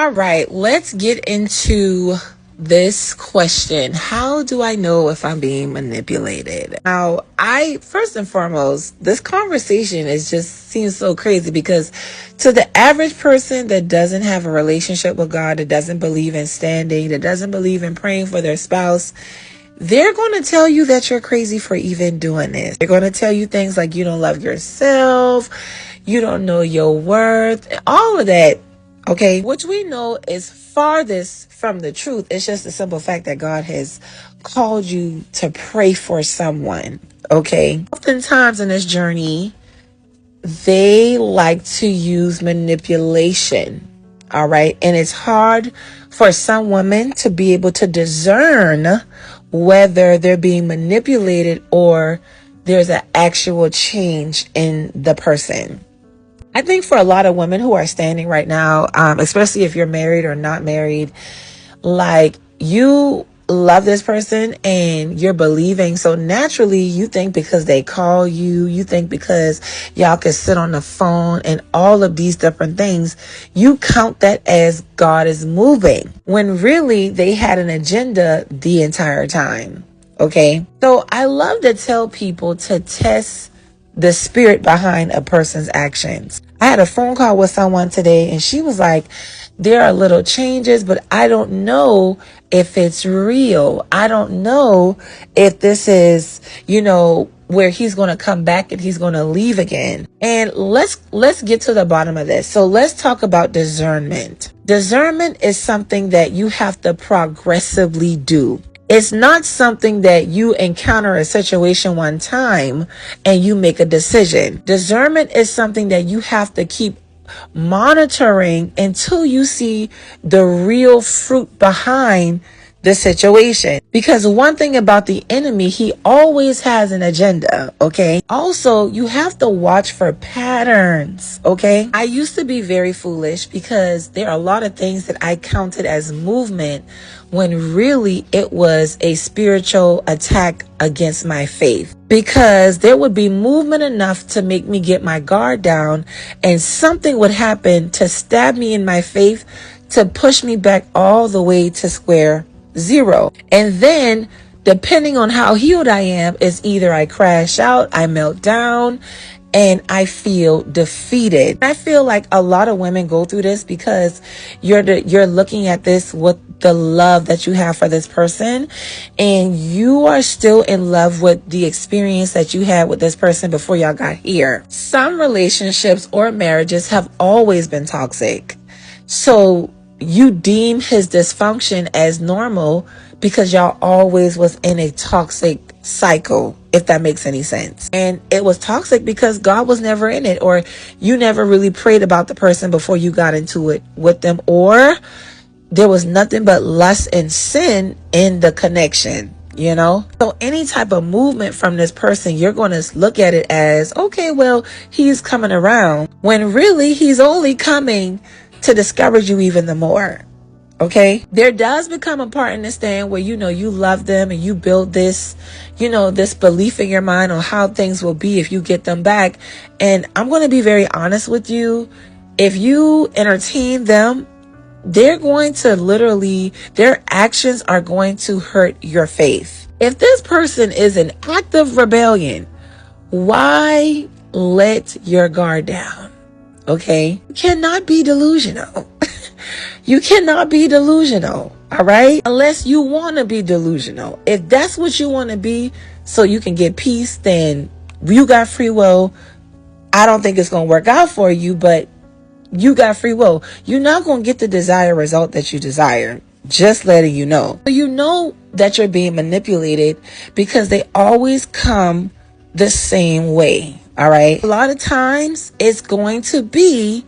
All right, let's get into this question. How do I know if I'm being manipulated? Now, first and foremost, this conversation seems so crazy because to the average person that doesn't have a relationship with God, that doesn't believe in standing, that doesn't believe in praying for their spouse, they're going to tell you that you're crazy for even doing this. They're going to tell you things like you don't love yourself, you don't know your worth, all of that. Okay, which we know is farthest from the truth. It's just the simple fact that God has called you to pray for someone. Okay, oftentimes in this journey, they like to use manipulation. All right, and it's hard for some women to be able to discern whether they're being manipulated or there's an actual change in the person. I think for a lot of women who are standing right now, especially if you're married or not married, like you love this person and you're believing. So naturally you think because they call you, you think because y'all can sit on the phone and all of these different things, you count that as God is moving when really they had an agenda the entire time. Okay. So I love to tell people to test the spirit behind a person's actions. I had a phone call with someone today and she was like, there are little changes, but I don't know if it's real. I don't know if this is, where he's going to come back and he's going to leave again. And let's get to the bottom of this. So let's talk about discernment. Discernment is something that you have to progressively do. It's not something that you encounter a situation one time and you make a decision. Discernment is something that you have to keep monitoring until you see the real fruit behind the situation. Because one thing about the enemy, he always has an agenda, okay? Also, you have to watch for patterns, okay? I used to be very foolish because there are a lot of things that I counted as movement when really it was a spiritual attack against my faith. Because there would be movement enough to make me get my guard down and something would happen to stab me in my faith, to push me back all the way to square zero. And then depending on how healed I am, is either I crash out, I melt down, and I feel defeated. I feel like a lot of women go through this because you're looking at this with the love that you have for this person, and you are still in love with the experience that you had with this person before y'all got here. Some relationships or marriages have always been toxic. So you deem his dysfunction as normal because y'all always was in a toxic cycle, if that makes any sense. And it was toxic because God was never in it, or you never really prayed about the person before you got into it with them, or there was nothing but lust and sin in the connection. So any type of movement from this person, you're going to look at it as, okay, well, he's coming around, when really he's only coming to discourage you even the more. Okay, there does become a part in this stand where, you love them and you build this, this belief in your mind on how things will be if you get them back. And I'm going to be very honest with you. If you entertain them, they're going to their actions are going to hurt your faith. If this person is in active rebellion, why let your guard down? Okay, you cannot be delusional. You cannot be delusional, all right? Unless you want to be delusional. If that's what you want to be so you can get peace, then you got free will. I don't think it's going to work out for you, but you got free will. You're not going to get the desired result that you desire. Just letting you know. You know that you're being manipulated because they always come the same way, all right? A lot of times it's going to be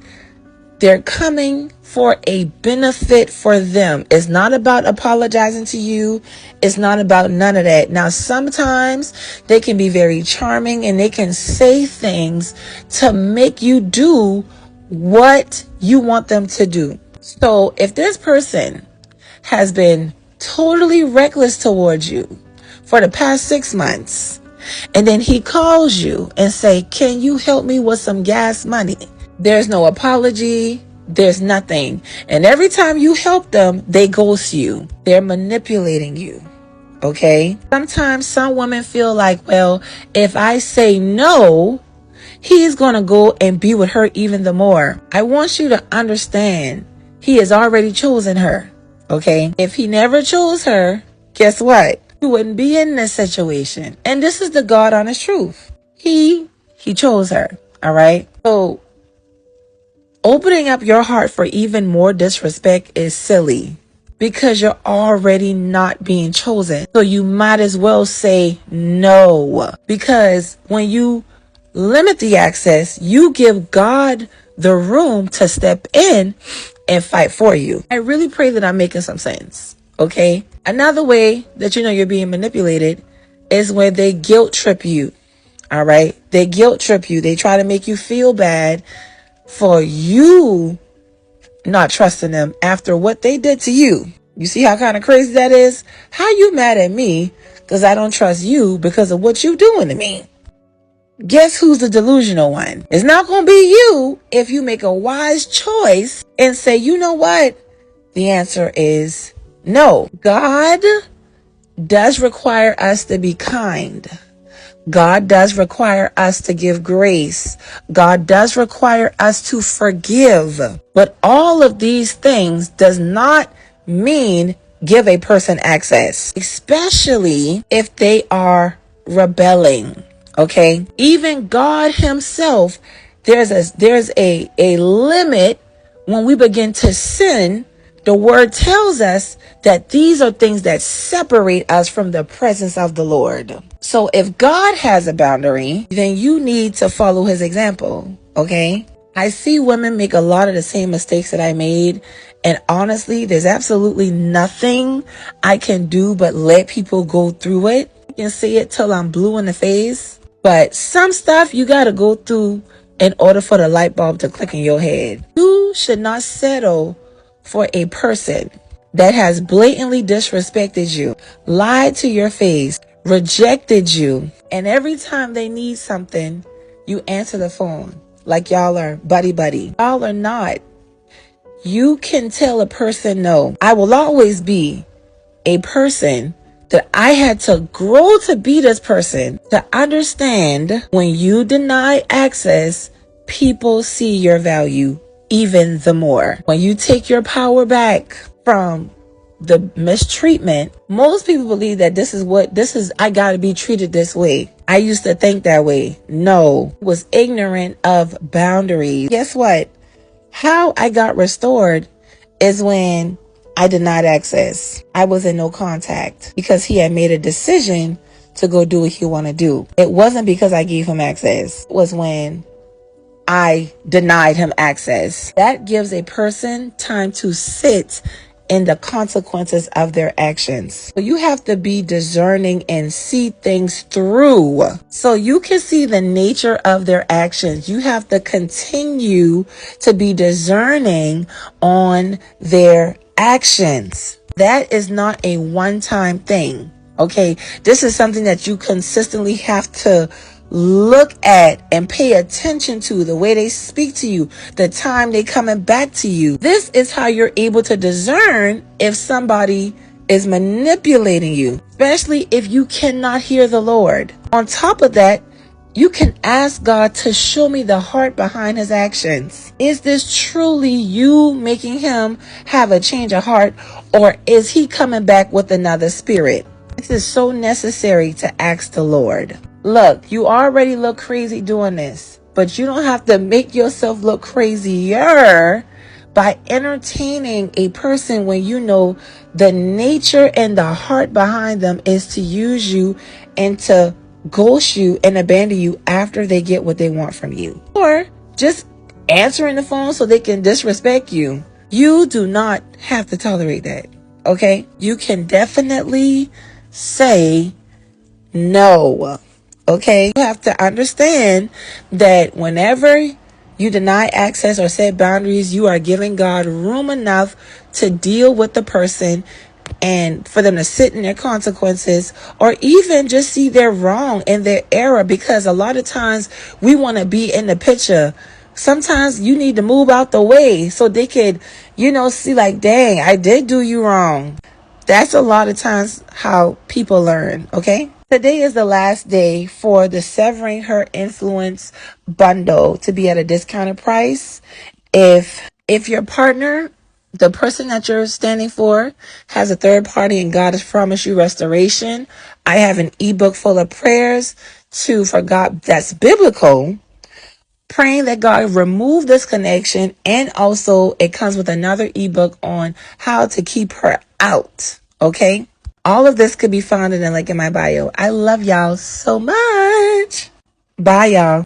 they're coming for a benefit for them. It's not about apologizing to you. It's not about none of that. Now, sometimes they can be very charming and they can say things to make you do what you want them to do. So if this person has been totally reckless towards you for the past 6 months, and then he calls you and say, can you help me with some gas money? There's no apology. there's nothing. And every time you help them, they ghost you. They're manipulating you. Okay? Sometimes some women feel like, well, if I say no, he's going to go and be with her even the more. I want you to understand, he has already chosen her. Okay? If he never chose her, guess what? You wouldn't be in this situation. And this is the God honest truth. He chose her. All right? So opening up your heart for even more disrespect is silly because you're already not being chosen. So you might as well say no, because when you limit the access, you give God the room to step in and fight for you. I really pray that I'm making some sense. Okay. Another way that you know you're being manipulated is when they guilt trip you. All right. They guilt trip you. They try to make you feel bad for you not trusting them after what they did to you. You see how kind of crazy that is? How you mad at me because I don't trust you because of what you doing to me? Guess who's the delusional one? It's not going to be you if you make a wise choice and say, you know what? The answer is no. God does require us to be kind. God does require us to give grace. God does require us to forgive. But all of these things does not mean give a person access, especially if they are rebelling. Okay? Even God himself, there's a limit when we begin to sin. The word tells us that these are things that separate us from the presence of the Lord. So if God has a boundary, then you need to follow his example. Okay? I see women make a lot of the same mistakes that I made. And honestly, there's absolutely nothing I can do but let people go through it. I can say it till I'm blue in the face. But some stuff you got to go through in order for the light bulb to click in your head. You should not settle for a person that has blatantly disrespected you, lied to your face, rejected you, and every time they need something, you answer the phone like y'all are buddy. Y'all are not. You can tell a person no. I will always be a person that I had to grow to be this person to understand when you deny access, people see your value even the more. When you take your power back from the mistreatment, most people believe that I gotta be treated this way. I used to think that way. No, was ignorant of boundaries. Guess what? How I got restored is when I denied access. I was in no contact because he had made a decision to go do what he want to do. It wasn't because I gave him access. It was when I denied him access. That gives a person time to sit in the consequences of their actions. So you have to be discerning and see things through so you can see the nature of their actions. You have to continue to be discerning on their actions. That is not a one-time thing. Okay, this is something that you consistently have to look at and pay attention to, the way they speak to you, the time they coming back to you. This is how you're able to discern if somebody is manipulating you, especially if you cannot hear the Lord. On top of that, you can ask God to show me the heart behind his actions. Is this truly you making him have a change of heart, or is he coming back with another spirit? This is so necessary to ask the Lord. Look, you already look crazy doing this, but you don't have to make yourself look crazier by entertaining a person when you know the nature and the heart behind them is to use you and to ghost you and abandon you after they get what they want from you. Or just answering the phone so they can disrespect you. You do not have to tolerate that. Okay? You can definitely say no. Okay? You have to understand that whenever you deny access or set boundaries, you are giving God room enough to deal with the person and for them to sit in their consequences, or even just see their wrong and their error, because a lot of times we want to be in the picture Sometimes you need to move out the way so they could, see like, dang, I did do you wrong. That's a lot of times how people learn, okay? Today is the last day for the Severing Her Influence bundle to be at a discounted price. If your partner, the person that you're standing for, has a third party and God has promised you restoration, I have an ebook full of prayers for God that's biblical, praying that God remove this connection, and also it comes with another ebook on how to keep her out. Okay? All of this could be found in the link in my bio. I love y'all so much. Bye, y'all.